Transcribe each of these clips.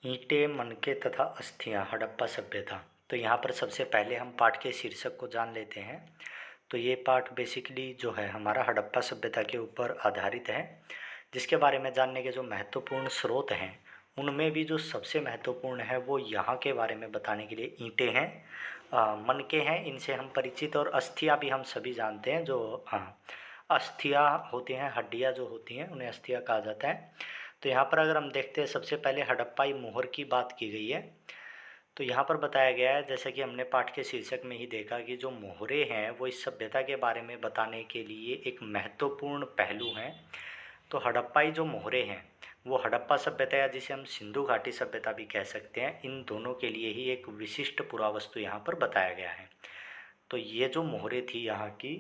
ईंटें, मनके तथा अस्थियां, हड़प्पा सभ्यता। तो यहाँ पर सबसे पहले हम पाठ के शीर्षक को जान लेते हैं। तो ये पाठ बेसिकली जो है हमारा हड़प्पा सभ्यता के ऊपर आधारित है, जिसके बारे में जानने के जो महत्वपूर्ण स्रोत हैं उनमें भी जो सबसे महत्वपूर्ण है वो यहाँ के बारे में बताने के लिए ईंटें हैं, मनके हैं, इनसे हम परिचित, और अस्थियां भी हम सभी जानते हैं। जो अस्थियां होती हैं, हड्डियां जो होती हैं, उन्हें अस्थियां कहा जाता है। तो यहाँ पर अगर हम देखते हैं, सबसे पहले हड़प्पाई मोहर की बात की गई है। तो यहाँ पर बताया गया है, जैसे कि हमने पाठ के शीर्षक में ही देखा, कि जो मोहरे हैं वो इस सभ्यता के बारे में बताने के लिए एक महत्वपूर्ण पहलू हैं। तो हड़प्पाई जो मोहरे हैं वो हड़प्पा सभ्यता, या जिसे हम सिंधु घाटी सभ्यता भी कह सकते हैं, इन दोनों के लिए ही एक विशिष्ट पुरावस्तु यहाँ पर बताया गया है। तो ये जो मोहरे थी यहाँ की,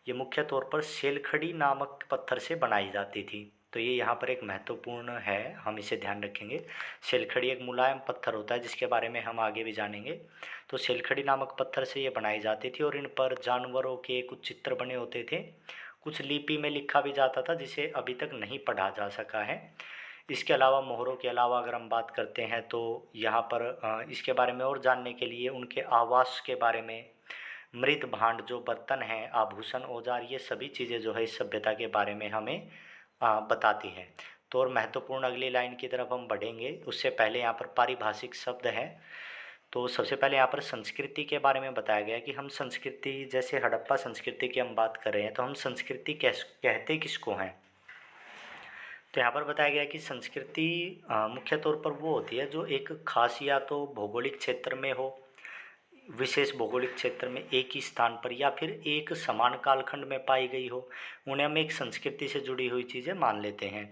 ये मुख्य तौर पर सेलखड़ी नामक पत्थर से बनाई जाती थी। तो ये यहाँ पर एक महत्वपूर्ण है, हम इसे ध्यान रखेंगे। सेलखड़ी एक मुलायम पत्थर होता है, जिसके बारे में हम आगे भी जानेंगे। तो सेलखड़ी नामक पत्थर से ये बनाई जाती थी, और इन पर जानवरों के कुछ चित्र बने होते थे। कुछ लिपि में लिखा भी जाता था, जिसे अभी तक नहीं पढ़ा जा सका है। इसके अलावा, मोहरों के अलावा अगर हम बात करते हैं तो यहाँ पर इसके बारे में और जानने के लिए उनके आवास के बारे में, मृत भांड जो बर्तन हैं, आभूषण, औजार, ये सभी चीज़ें जो है इस सभ्यता के बारे में हमें बताती हैं। तो और महत्वपूर्ण अगली लाइन की तरफ हम बढ़ेंगे, उससे पहले यहाँ पर पारिभाषिक शब्द है। तो सबसे पहले यहाँ पर संस्कृति के बारे में बताया गया है कि हम संस्कृति, जैसे हड़प्पा संस्कृति की हम बात कर रहे हैं, तो हम संस्कृति कहते किसको हैं। तो यहाँ पर बताया गया कि संस्कृति मुख्य तौर पर वो होती है जो एक खास या तो भौगोलिक क्षेत्र में हो, विशेष भौगोलिक क्षेत्र में एक ही स्थान पर, या फिर एक समान कालखंड में पाई गई हो, उन्हें हम एक संस्कृति से जुड़ी हुई चीज़ें मान लेते हैं।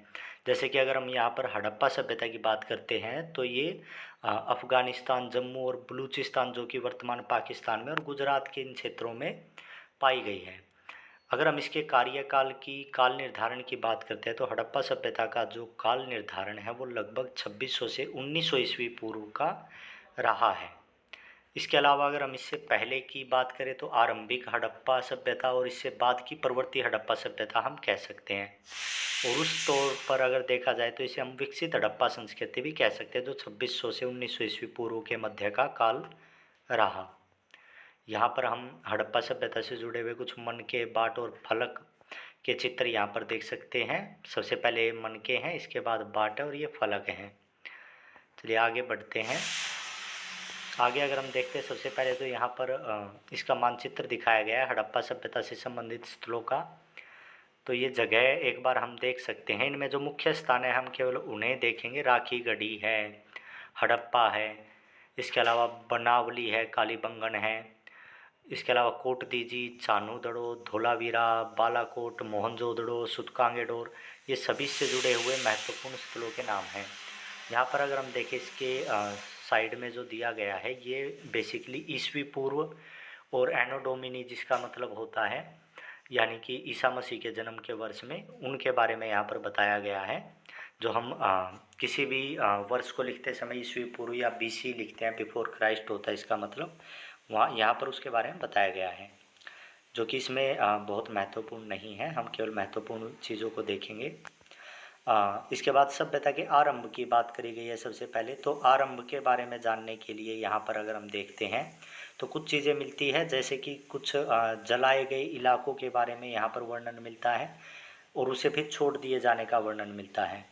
जैसे कि अगर हम यहाँ पर हड़प्पा सभ्यता की बात करते हैं तो ये अफ़गानिस्तान, जम्मू और बलूचिस्तान, जो कि वर्तमान पाकिस्तान में, और गुजरात के इन क्षेत्रों में पाई गई है। अगर हम इसके कार्यकाल की, काल निर्धारण की बात करते हैं, तो हड़प्पा सभ्यता का जो काल निर्धारण है वो लगभग 2600 से 1900 ईस्वी पूर्व का रहा है। इसके अलावा अगर हम इससे पहले की बात करें तो आरंभिक हड़प्पा सभ्यता, और इससे बाद की प्रवर्ती हड़प्पा सभ्यता हम कह सकते हैं। और उस तौर पर अगर देखा जाए तो इसे हम विकसित हड़प्पा संस्कृति भी कह सकते हैं, जो 2600 से 1900 ईस्वी पूर्व के मध्य का काल रहा। यहाँ पर हम हड़प्पा सभ्यता से जुड़े हुए कुछ मनके, बाट और फलक के चित्र यहाँ पर देख सकते हैं। सबसे पहले मनके हैं, इसके बाद बाट है, और ये फलक हैं। चलिए आगे बढ़ते हैं। आगे अगर हम देखते हैं, सबसे पहले तो यहाँ पर इसका मानचित्र दिखाया गया है हड़प्पा सभ्यता से संबंधित स्थलों का। तो ये जगह एक बार हम देख सकते हैं। इनमें जो मुख्य स्थान है हम केवल उन्हें देखेंगे। राखी गढ़ी है, हड़प्पा है, इसके अलावा बनावली है, कालीबंगन है, इसके अलावा कोटदीजी, चानूदड़ो, धोलावीरा, बालाकोट, मोहनजोदड़ो, सुतकांगेडोर, ये सभी से जुड़े हुए महत्वपूर्ण स्थलों के नाम हैं। यहाँ पर अगर हम देखें, इसके साइड में जो दिया गया है ये बेसिकली ईस्वी पूर्व और एनो डोमिनी, जिसका मतलब होता है यानी कि ईसा मसीह के जन्म के वर्ष में, उनके बारे में यहाँ पर बताया गया है। जो हम किसी भी वर्ष को लिखते समय ईस्वी पूर्व या बीसी लिखते हैं, बिफोर क्राइस्ट होता है इसका मतलब, वहाँ यहाँ पर उसके बारे में बताया गया है, जो कि इसमें बहुत महत्वपूर्ण नहीं है। हम केवल महत्वपूर्ण चीज़ों को देखेंगे। इसके बाद सभ्यता के आरंभ की बात करी गई है। सबसे पहले तो आरंभ के बारे में जानने के लिए यहाँ पर अगर हम देखते हैं तो कुछ चीज़ें मिलती है, जैसे कि कुछ जलाए गए इलाकों के बारे में यहाँ पर वर्णन मिलता है, और उसे फिर छोड़ दिए जाने का वर्णन मिलता है।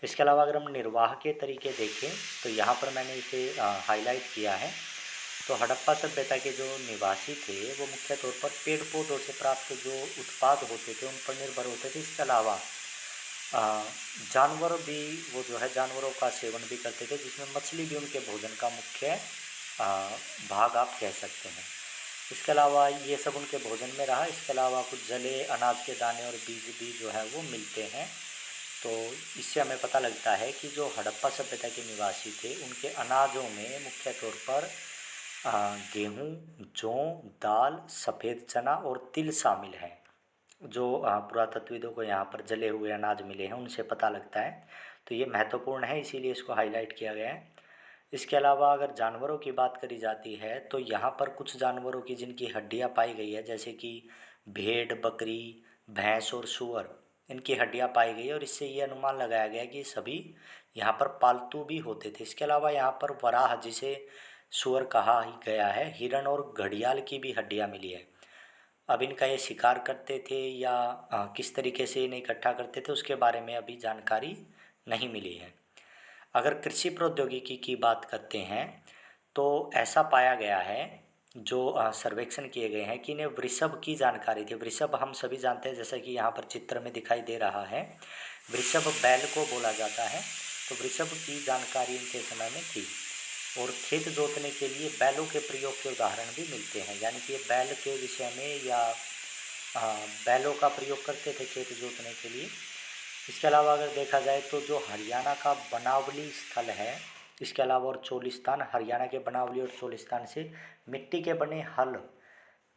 इसके अलावा अगर हम निर्वाह के तरीके देखें तो यहाँ पर मैंने इसे हाईलाइट किया है। तो हड़प्पा सभ्यता के जो निवासी थे वो मुख्य तौर पर पेड़ पौधों से प्राप्त जो उत्पाद होते थे उन पर निर्भर होते थे। इसके अलावा जानवर भी, वो जो है जानवरों का सेवन भी करते थे, जिसमें मछली भी उनके भोजन का मुख्य भाग आप कह सकते हैं। इसके अलावा ये सब उनके भोजन में रहा। इसके अलावा कुछ जले अनाज के दाने और बीज भी जो है वो मिलते हैं। तो इससे हमें पता लगता है कि जो हड़प्पा सभ्यता के निवासी थे उनके अनाजों में मुख्य तौर पर गेहूँ, जौ, दाल, सफ़ेद चना और तिल शामिल हैं। जो पुरातत्वविदों को यहाँ पर जले हुए अनाज मिले हैं उनसे पता लगता है। तो ये महत्वपूर्ण है, इसीलिए इसको हाईलाइट किया गया है। इसके अलावा अगर जानवरों की बात करी जाती है तो यहाँ पर कुछ जानवरों की जिनकी हड्डियाँ पाई गई है, जैसे कि भेड़, बकरी, भैंस और सूअर, इनकी हड्डियाँ पाई गई है, और इससे ये अनुमान लगाया गया कि सभी यहाँ पर पालतू भी होते थे। इसके अलावा यहाँ पर वराह, जिसे सुअर कहा ही गया है, हिरण और घड़ियाल की भी हड्डियाँ मिली है। अब इनका ये शिकार करते थे या किस तरीके से इन्हें इकट्ठा करते थे उसके बारे में अभी जानकारी नहीं मिली है। अगर कृषि प्रौद्योगिकी की बात करते हैं तो ऐसा पाया गया है, जो सर्वेक्षण किए गए हैं, कि इन्हें वृषभ की जानकारी थी। वृषभ हम सभी जानते हैं, जैसा कि यहाँ पर चित्र में दिखाई दे रहा है, वृषभ बैल को बोला जाता है। तो वृषभ की जानकारी इनके समय में थी। और खेत जोतने के लिए बैलों के प्रयोग के उदाहरण भी मिलते हैं, यानी कि ये बैल के विषय में या बैलों का प्रयोग करते थे खेत जोतने के लिए। इसके अलावा अगर देखा जाए तो जो हरियाणा का बनावली स्थल है, इसके अलावा और चोलिस्तान, हरियाणा के बनावली और चोलिस्तान से मिट्टी के बने हल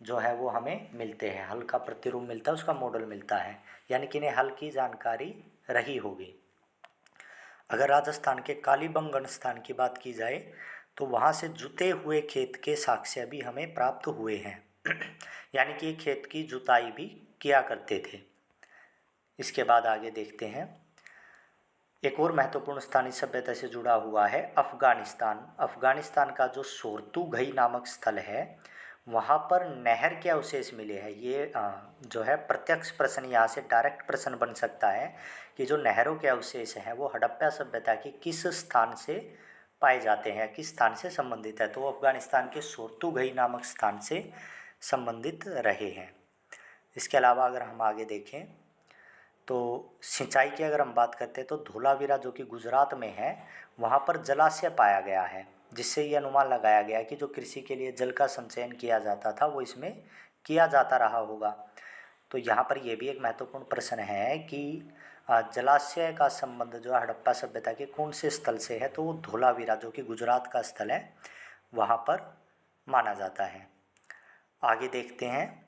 जो है वो हमें मिलते हैं। हल का प्रतिरूप मिलता है, उसका मॉडल मिलता है, यानी कि इन्हें हल की जानकारी रही होगी। अगर राजस्थान के कालीबंगन स्थान की बात की जाए तो वहाँ से जुते हुए खेत के साक्ष्य भी हमें प्राप्त हुए हैं यानी कि खेत की जुताई भी किया करते थे। इसके बाद आगे देखते हैं, एक और महत्वपूर्ण स्थानीय सभ्यता से जुड़ा हुआ है अफ़गानिस्तान। अफ़गानिस्तान का जो सोर्तुगई नामक स्थल है, वहाँ पर नहर के अवशेष मिले हैं। ये जो है प्रत्यक्ष प्रश्न, यहाँ से डायरेक्ट प्रश्न बन सकता है कि जो नहरों के अवशेष हैं वो हड़प्पा सभ्यता की किस स्थान से पाए जाते हैं, किस स्थान से संबंधित है। तो वो अफ़गानिस्तान के सोर्तुगई नामक स्थान से संबंधित रहे हैं। इसके अलावा अगर हम आगे देखें तो सिंचाई की अगर हम बात करते हैं तो धोलावीरा जो कि गुजरात में है, वहाँ पर जलाशय पाया गया है, जिससे ये अनुमान लगाया गया कि जो कृषि के लिए जल का संचयन किया जाता था वो इसमें किया जाता रहा होगा। तो यहाँ पर यह भी एक महत्वपूर्ण प्रश्न है कि जलाशय का संबंध जो है हड़प्पा सभ्यता के कौन से स्थल से है, तो वो धोलावीरा जो कि गुजरात का स्थल है वहाँ पर माना जाता है। आगे देखते हैं,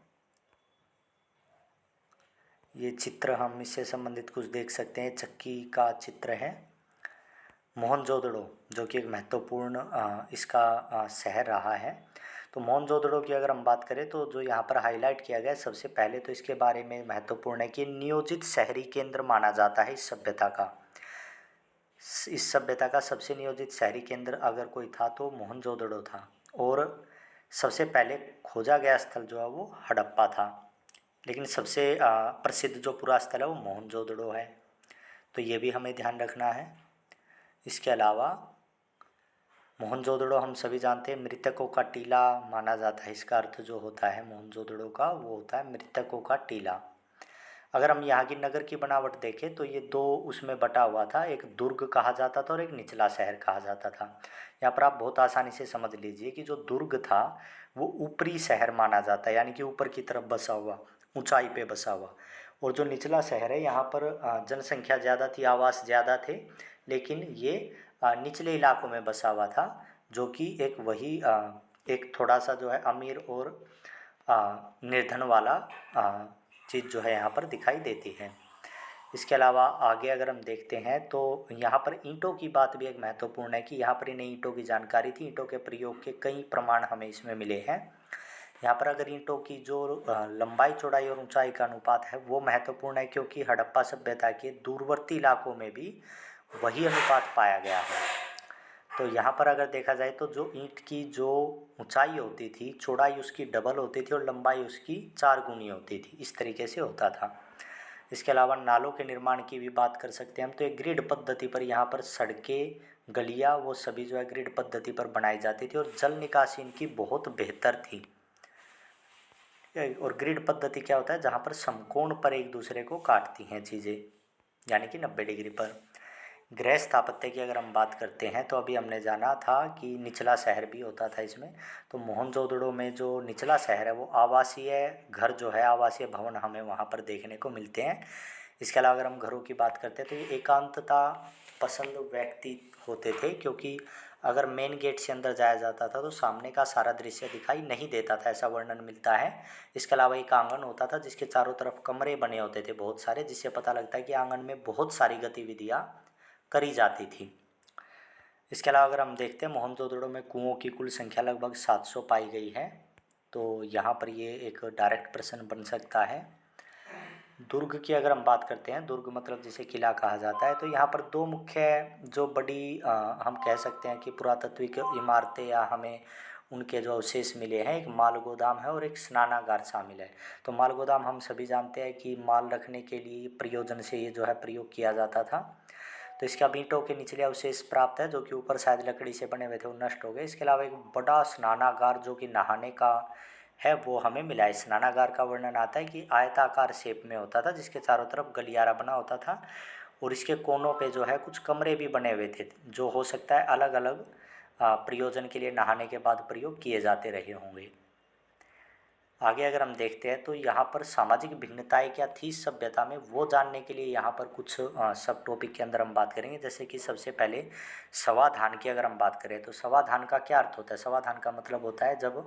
ये चित्र हम इससे संबंधित कुछ देख सकते हैं। चक्की का चित्र है। मोहनजोदड़ो जो कि एक महत्वपूर्ण इसका शहर रहा है। तो मोहनजोदड़ो की अगर हम बात करें तो जो यहाँ पर हाईलाइट किया गया है, सबसे पहले तो इसके बारे में महत्वपूर्ण है कि नियोजित शहरी केंद्र माना जाता है इस सभ्यता का। इस सभ्यता का सबसे नियोजित शहरी केंद्र अगर कोई था तो मोहनजोदड़ो था। और सबसे पहले खोजा गया स्थल जो है वो हड़प्पा था, लेकिन सबसे प्रसिद्ध जो पूरा स्थल है वो मोहनजोदड़ो है। तो ये भी हमें ध्यान रखना है। इसके अलावा मोहनजोदड़ो हम सभी जानते हैं मृतकों का टीला माना जाता है। इसका अर्थ जो होता है मोहनजोदड़ो का वो होता है मृतकों का टीला। अगर हम यहाँ की नगर की बनावट देखें तो ये दो उसमें बटा हुआ था, एक दुर्ग कहा जाता था और एक निचला शहर कहा जाता था। यहाँ पर आप बहुत आसानी से समझ लीजिए कि जो दुर्ग था वो ऊपरी शहर माना जाता है, यानी कि ऊपर की तरफ बसा हुआ, ऊंचाई पे बसा हुआ। और जो निचला शहर है यहाँ पर जनसंख्या ज़्यादा थी, आवास ज़्यादा थे, लेकिन ये निचले इलाकों में बसा हुआ था, जो कि एक वही एक थोड़ा सा जो है अमीर और निर्धन वाला चीज़ जो है यहाँ पर दिखाई देती है। इसके अलावा आगे अगर हम देखते हैं तो यहाँ पर ईंटों की बात भी एक महत्वपूर्ण है कि यहाँ पर इन्हें ईंटों की जानकारी थी। ईंटों के प्रयोग के कई प्रमाण हमें इसमें मिले हैं। यहाँ पर अगर ईंटों की जो लंबाई चौड़ाई और ऊंचाई का अनुपात है वो महत्वपूर्ण है, क्योंकि हड़प्पा सभ्यता के दूरवर्ती इलाकों में भी वही अनुपात पाया गया है। तो यहाँ पर अगर देखा जाए तो जो ईंट की जो ऊंचाई होती थी, चौड़ाई उसकी डबल होती थी और लंबाई उसकी 4 गुनी होती थी, इस तरीके से होता था। इसके अलावा नालों के निर्माण की भी बात कर सकते हैं हम। तो एक ग्रिड पद्धति पर यहाँ पर सड़कें, गलियाँ, वो सभी जो है ग्रिड पद्धति पर बनाई जाती थी और जल निकासी इनकी बहुत बेहतर थी। और ग्रिड पद्धति क्या होता है, जहाँ पर समकोण पर एक दूसरे को काटती हैं चीज़ें, यानी कि 90 डिग्री पर। गृह स्थापत्य की अगर हम बात करते हैं तो अभी हमने जाना था कि निचला शहर भी होता था इसमें। तो मोहनजोदड़ो में जो निचला शहर है वो आवासीय घर जो है, आवासीय भवन हमें वहाँ पर देखने को मिलते हैं। इसके अलावा अगर हम घरों की बात करते हैं तो ये एकांतता पसंद व्यक्ति होते थे, क्योंकि अगर मेन गेट से अंदर जाया जाता था तो सामने का सारा दृश्य दिखाई नहीं देता था, ऐसा वर्णन मिलता है। इसके अलावा एक आंगन होता था जिसके चारों तरफ कमरे बने होते थे बहुत सारे, जिससे पता लगता है कि आंगन में बहुत सारी गतिविधियाँ करी जाती थी। इसके अलावा अगर हम देखते हैं मोहनजोदड़ो में कुओं की कुल संख्या लगभग 700 पाई गई है। तो यहाँ पर ये एक डायरेक्ट प्रश्न बन सकता है। दुर्ग की अगर हम बात करते हैं, दुर्ग मतलब जिसे किला कहा जाता है, तो यहाँ पर दो मुख्य जो बड़ी हम कह सकते हैं कि पुरातात्विक इमारतें या हमें उनके जो अवशेष मिले हैं, एक माल गोदाम है और एक स्नानागार शामिल है। तो माल गोदाम हम सभी जानते हैं कि माल रखने के लिए प्रयोजन से ये जो है प्रयोग किया जाता था। तो इसका ईंटों के निचले अवशेष प्राप्त है, जो कि ऊपर शायद लकड़ी से बने हुए थे, वो नष्ट हो गए। इसके अलावा एक बड़ा स्नानागार जो कि नहाने का है वो हमें मिला है। स्नानागार का वर्णन आता है कि आयताकार शेप में होता था, जिसके चारों तरफ गलियारा बना होता था और इसके कोनों पे जो है कुछ कमरे भी बने हुए थे, जो हो सकता है अलग अलग प्रयोजन के लिए नहाने के बाद प्रयोग किए जाते रहे होंगे। आगे अगर हम देखते हैं तो यहाँ पर सामाजिक भिन्नताएं क्या थी सभ्यता में, वो जानने के लिए यहाँ पर कुछ सब टॉपिक के अंदर हम बात करेंगे। जैसे कि सबसे पहले समाधान की अगर हम बात करें तो समाधान का क्या अर्थ होता है। समाधान का मतलब होता है जब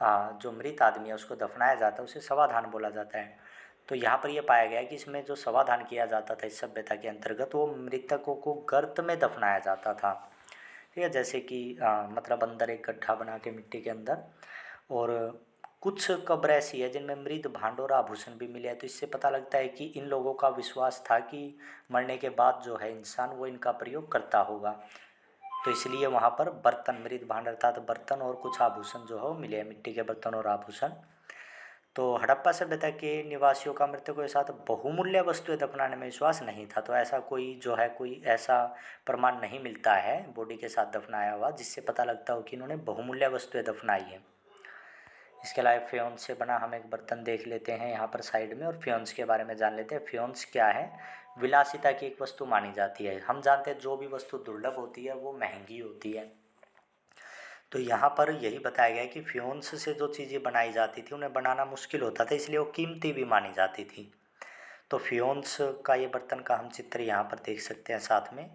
जो मृत आदमी है उसको दफनाया जाता है, उसे समाधान बोला जाता है। तो यहाँ पर यह पाया गया है कि इसमें जो समाधान किया जाता था इस सभ्यता के अंतर्गत, वो मृतकों को गर्त में दफनाया जाता था। ठीक है, जैसे कि मतलब अंदर एक गड्ढा बना के मिट्टी के अंदर, और कुछ कब्र ऐसी है जिनमें मृत भांड और आभूषण भी मिले हैं। तो इससे पता लगता है कि इन लोगों का विश्वास था कि मरने के बाद जो है इंसान वो इनका प्रयोग करता होगा। तो इसलिए वहाँ पर बर्तन, मृत भांड अर्थात बर्तन और कुछ आभूषण जो है वो मिले हैं, मिट्टी के बर्तन और आभूषण। तो हड़प्पा सभ्यता के निवासियों का मृतकों के साथ बहुमूल्य वस्तुएं दफनाने में विश्वास नहीं था। तो ऐसा कोई जो है कोई ऐसा प्रमाण नहीं मिलता है बॉडी के साथ दफनाया हुआ जिससे पता लगता हो कि इन्होंने बहुमूल्य वस्तुएं दफनाई हैं। इसके अलावा फ्योन्स से बना हम एक बर्तन देख लेते हैं यहाँ पर साइड में, और फ्योन्स के बारे में जान लेते हैं। फ्योन्स क्या है, विलासिता की एक वस्तु मानी जाती है। हम जानते हैं जो भी वस्तु दुर्लभ होती है वो महंगी होती है। तो यहाँ पर यही बताया गया है कि फ्योन्स से जो चीज़ें बनाई जाती थी उन्हें बनाना मुश्किल होता था, इसलिए वो कीमती भी मानी जाती थी। तो फ्योन्स का ये बर्तन का हम चित्र यहाँ पर देख सकते हैं साथ में।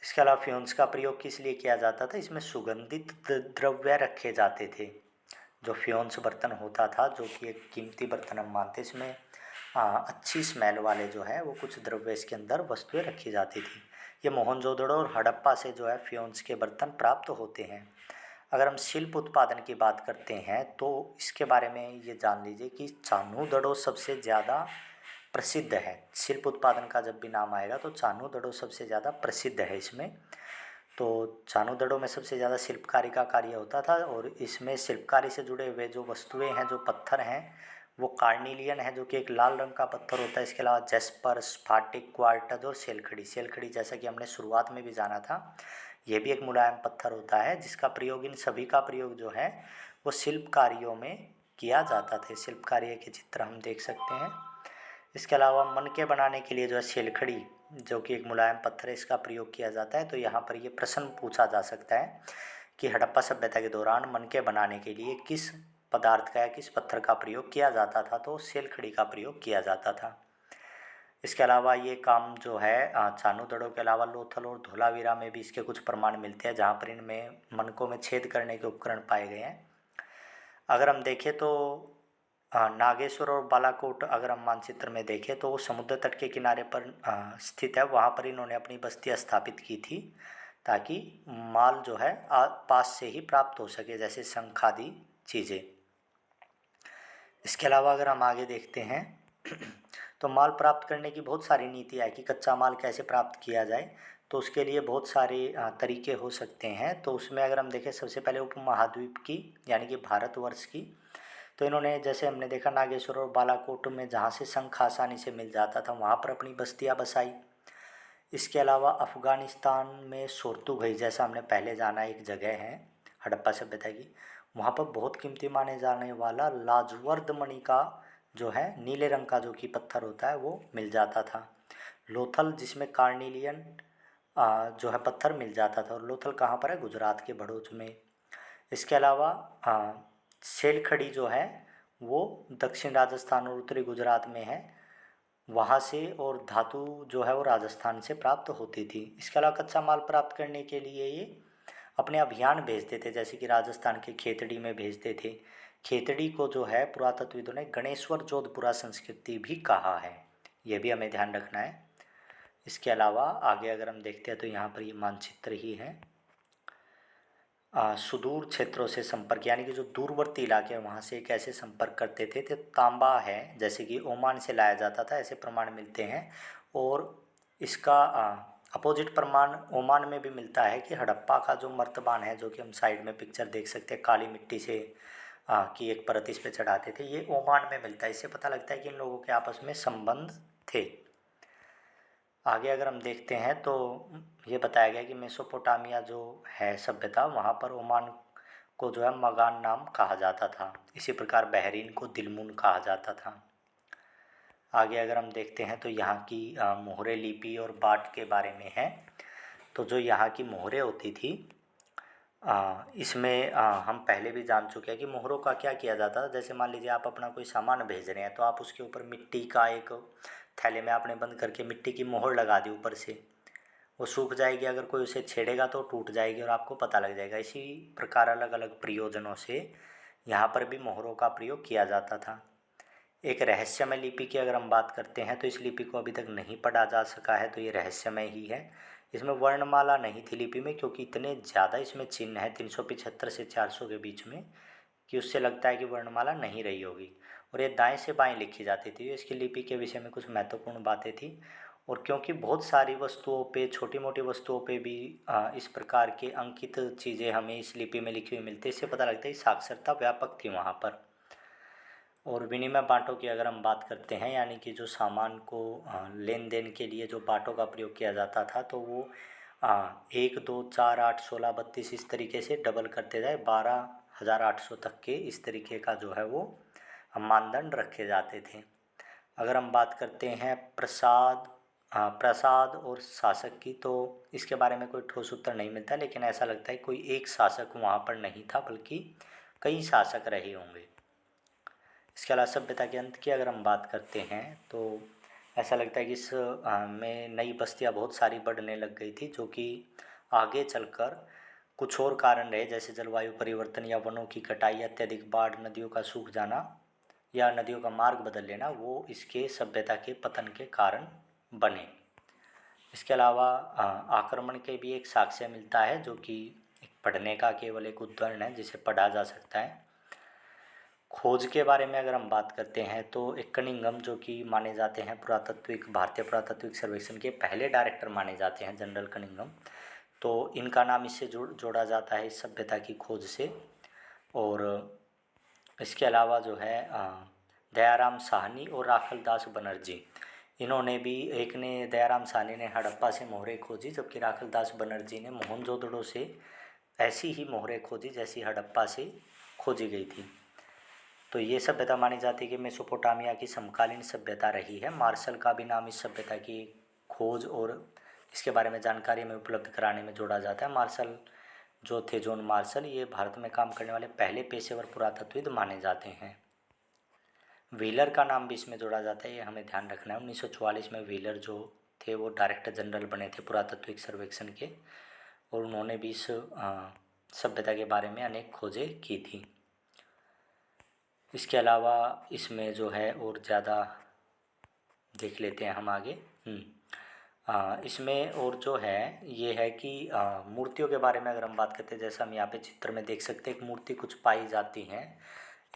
इसके अलावा फ्योन्स का प्रयोग किस लिए किया जाता था, इसमें सुगंधित द्रव्य रखे जाते थे। जो फ्योन्स बर्तन होता था, जो कि एक कीमती बर्तन हम मानते, इसमें अच्छी स्मेल वाले जो है वो कुछ द्रव्य इसके अंदर वस्तुएं रखी जाती थी। ये मोहनजोदड़ो और हड़प्पा से जो है फ्योन्स के बर्तन प्राप्त होते हैं। अगर हम शिल्प उत्पादन की बात करते हैं तो इसके बारे में ये जान लीजिए कि चान्हू-दड़ो सबसे ज़्यादा प्रसिद्ध है। शिल्प उत्पादन का जब भी नाम आएगा तो चान्हू-दड़ो सबसे ज़्यादा प्रसिद्ध है इसमें। तो चान्हू-दड़ो में सबसे ज़्यादा शिल्पकारी का कार्य होता था, और इसमें शिल्पकारी से जुड़े हुए जो वस्तुएं हैं, जो पत्थर हैं, वो कार्निलियन है जो कि एक लाल रंग का पत्थर होता है। इसके अलावा जेस्पर, स्फाटिक, क्वार्ट्ज और सेलखड़ी। सेलखड़ी जैसा कि हमने शुरुआत में भी जाना था, ये भी एक मुलायम पत्थर होता है जिसका प्रयोग, इन सभी का प्रयोग जो है वो शिल्प कार्यों में किया जाता था। शिल्प कार्य के चित्र हम देख सकते हैं। इसके अलावा मनके बनाने के लिए जो है सेलखड़ी, जो कि एक मुलायम पत्थर है, इसका प्रयोग किया जाता है। तो यहाँ पर ये प्रश्न पूछा जा सकता है कि हड़प्पा सभ्यता के दौरान मनके बनाने के लिए किस पदार्थ का या किस पत्थर का प्रयोग किया जाता था, तो सेलखड़ी का प्रयोग किया जाता था। इसके अलावा ये काम जो है चान्हू-दड़ो के अलावा लोथल और धोलावीरा में भी इसके कुछ प्रमाण मिलते हैं, जहाँ पर इनमें मनकों में छेद करने के उपकरण पाए गए हैं। अगर हम देखें तो नागेश्वर और बालाकोट अगर हम मानचित्र में देखें तो वो समुद्र तट के किनारे पर स्थित है। वहाँ पर इन्होंने अपनी बस्ती स्थापित की थी ताकि माल जो है पास से ही प्राप्त हो सके, जैसे शंख आदि चीज़ें। इसके अलावा अगर हम आगे देखते हैं तो माल प्राप्त करने की बहुत सारी नीतियाँ है कि कच्चा माल कैसे प्राप्त किया जाए। तो उसके लिए बहुत सारे तरीके हो सकते हैं। तो उसमें अगर हम देखें सबसे पहले उपमहाद्वीप की यानी कि भारतवर्ष की, तो इन्होंने जैसे हमने देखा नागेश्वर और बालाकोट में जहाँ से शंख आसानी से मिल जाता था वहाँ पर अपनी बस्तियाँ बसाई। इसके अलावा अफ़गानिस्तान में सोर्तुगई, जैसा हमने पहले जाना, एक जगह है हड़प्पा सभ्यता की, वहाँ पर बहुत कीमती माने जाने वाला लाजवर्द मणि का जो है नीले रंग का जो कि पत्थर होता है वो मिल जाता था। लोथल जिसमें कार्निलियन जो है पत्थर मिल जाता था, और लोथल कहाँ पर है, गुजरात के भड़ोच में। इसके अलावा सेलखड़ी जो है वो दक्षिण राजस्थान और उत्तरी गुजरात में है, वहाँ से, और धातु जो है वो राजस्थान से प्राप्त होती थी। इसके अलावा कच्चा माल प्राप्त करने के लिए ये अपने अभियान भेजते थे, जैसे कि राजस्थान के खेतड़ी में भेजते थे। खेतड़ी को जो है पुरातत्वविदों ने गणेश्वर जोधपुरा संस्कृति भी कहा है, ये भी हमें ध्यान रखना है। इसके अलावा आगे अगर हम देखते हैं तो यहाँ पर ये मानचित्र ही है। सुदूर क्षेत्रों से संपर्क, यानी कि जो दूरवर्ती इलाके हैं वहाँ से कैसे संपर्क करते थे। तो तांबा है जैसे कि ओमान से लाया जाता था, ऐसे प्रमाण मिलते हैं। और इसका अपोजिट प्रमाण ओमान में भी मिलता है कि हड़प्पा का जो मर्तबान है, जो कि हम साइड में पिक्चर देख सकते हैं, काली मिट्टी से की एक परत इस पे चढ़ाते थे, ये ओमान में मिलता है। इससे पता लगता है कि इन लोगों के आपस में संबंध थे। आगे अगर हम देखते हैं तो ये बताया गया कि मेसोपोटामिया जो है सभ्यता, वहाँ पर ओमान को जो है मगान नाम कहा जाता था। इसी प्रकार बहरीन को दिलमुन कहा जाता था। आगे अगर हम देखते हैं तो यहाँ की मोहरे लिपि और बाट के बारे में है। तो जो यहाँ की मोहरें होती थी, इसमें हम पहले भी जान चुके हैं कि मोहरों का क्या किया जाता था। जैसे मान लीजिए आप अपना कोई सामान भेज रहे हैं, तो आप उसके ऊपर मिट्टी का एक थैले में आपने बंद करके मिट्टी की मोहर लगा दी ऊपर से, वो सूख जाएगी, अगर कोई उसे छेड़ेगा तो टूट जाएगी और आपको पता लग जाएगा। इसी प्रकार अलग अलग प्रयोजनों से यहाँ पर भी मोहरों का प्रयोग किया जाता था। एक रहस्यमय लिपि की अगर हम बात करते हैं तो इस लिपि को अभी तक नहीं पढ़ा जा सका है, तो ये रहस्यमय ही है। इसमें वर्णमाला नहीं थी लिपि में, क्योंकि इतने ज़्यादा इसमें चिन्ह है 375 से 400 के बीच में, कि उससे लगता है कि वर्णमाला नहीं रही होगी। और ये दाएं से बाएं लिखी जाती थी। इसकी लिपि के विषय में कुछ महत्वपूर्ण बातें थी। और क्योंकि बहुत सारी वस्तुओं पे, छोटी मोटी वस्तुओं पे भी इस प्रकार के अंकित चीज़ें हमें इस लिपि में लिखी हुई मिलती है, इससे पता लगता है कि साक्षरता व्यापक थी वहाँ पर। और विनिमय बाँटों की अगर हम बात करते हैं, यानी कि जो सामान को लेन देन के लिए जो बाँटों का प्रयोग किया जाता था, तो वो 1, 2, 4, 8, 16, 32 इस तरीके से डबल करते जाए 12,800 तक के इस तरीके का जो है वो मानदंड रखे जाते थे। अगर हम बात करते हैं प्रसाद और शासक की, तो इसके बारे में कोई ठोस उत्तर नहीं मिलता, लेकिन ऐसा लगता है कोई एक शासक वहाँ पर नहीं था, बल्कि कई शासक रहे होंगे। इसके अलावा सभ्यता के अंत की अगर हम बात करते हैं तो ऐसा लगता है कि इस में नई बस्तियां बहुत सारी बढ़ने लग गई थी, जो कि आगे चलकर कुछ और कारण रहे, जैसे जलवायु परिवर्तन या वनों की कटाई, अत्यधिक बाढ़, नदियों का सूख जाना या नदियों का मार्ग बदल लेना, वो इसके सभ्यता के पतन के कारण बने। इसके अलावा आक्रमण के भी एक साक्ष्य मिलता है, जो कि पढ़ने का केवल एक उदाहरण है जिसे पढ़ा जा सकता है। खोज के बारे में अगर हम बात करते हैं तो एक कनिंघम, जो कि माने जाते हैं भारतीय पुरातात्विक सर्वेक्षण के पहले डायरेक्टर माने जाते हैं, जनरल कनिंघम, तो इनका नाम इससे जोड़ा जाता है इस सभ्यता की खोज से। और इसके अलावा जो है दयाराम साहनी और राखलदास बनर्जी, इन्होंने भी, एक ने दयाराम साहनी ने हड़प्पा से मोहरें खोजी, जबकि राखलदास बनर्जी ने मोहनजोदड़ो से ऐसी ही मोहरें खोजी जैसी हड़प्पा से खोजी गई थी। तो ये सभ्यता मानी जाती है कि मेसोपोटामिया की समकालीन सभ्यता रही है। मार्शल का भी नाम इस सभ्यता की खोज और इसके बारे में जानकारी में उपलब्ध कराने में जोड़ा जाता है। मार्शल जो थे, जॉन मार्शल, ये भारत में काम करने वाले पहले पेशेवर पुरातत्वविद माने जाते हैं। व्हीलर का नाम भी इसमें जोड़ा जाता है, ये हमें ध्यान रखना है। 1944 में व्हीलर जो थे वो डायरेक्टर जनरल बने थे पुरातत्विक सर्वेक्षण के, और उन्होंने भी इस सभ्यता के बारे में अनेक खोजें की थी। इसके अलावा इसमें जो है और ज़्यादा देख लेते हैं हम आगे। इसमें और जो है ये है कि मूर्तियों के बारे में अगर हम बात करते हैं, जैसा हम यहाँ पे चित्र में देख सकते हैं, एक मूर्ति कुछ पाई जाती हैं।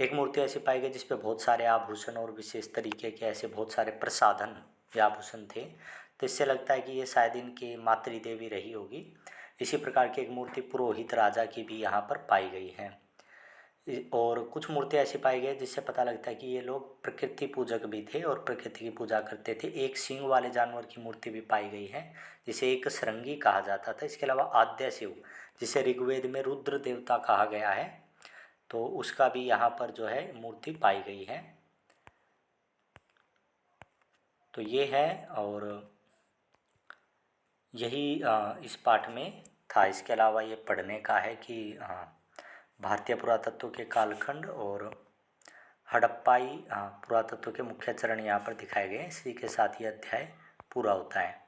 एक मूर्ति ऐसी पाई गई जिस पे बहुत सारे आभूषण और विशेष तरीके के ऐसे बहुत सारे प्रसाधन या आभूषण थे, तो इससे लगता है कि ये शायद इनकी मातृदेवी रही होगी। इसी प्रकार की एक मूर्ति पुरोहित राजा की भी यहाँ पर पाई गई है। और कुछ मूर्तियाँ ऐसी पाई गई जिससे पता लगता है कि ये लोग प्रकृति पूजक भी थे और प्रकृति की पूजा करते थे। एक सींग वाले जानवर की मूर्ति भी पाई गई है जिसे एक सरंगी कहा जाता था। इसके अलावा आद्य शिव, जिसे ऋग्वेद में रुद्र देवता कहा गया है, तो उसका भी यहाँ पर जो है मूर्ति पाई गई है। तो ये है, और यही इस पाठ में था। इसके अलावा ये पढ़ने का है कि भारतीय पुरातत्व के कालखंड और हड़प्पाई पुरातत्व के मुख्य चरण यहाँ पर दिखाए गए हैं। इसी के साथ ये अध्याय पूरा होता है।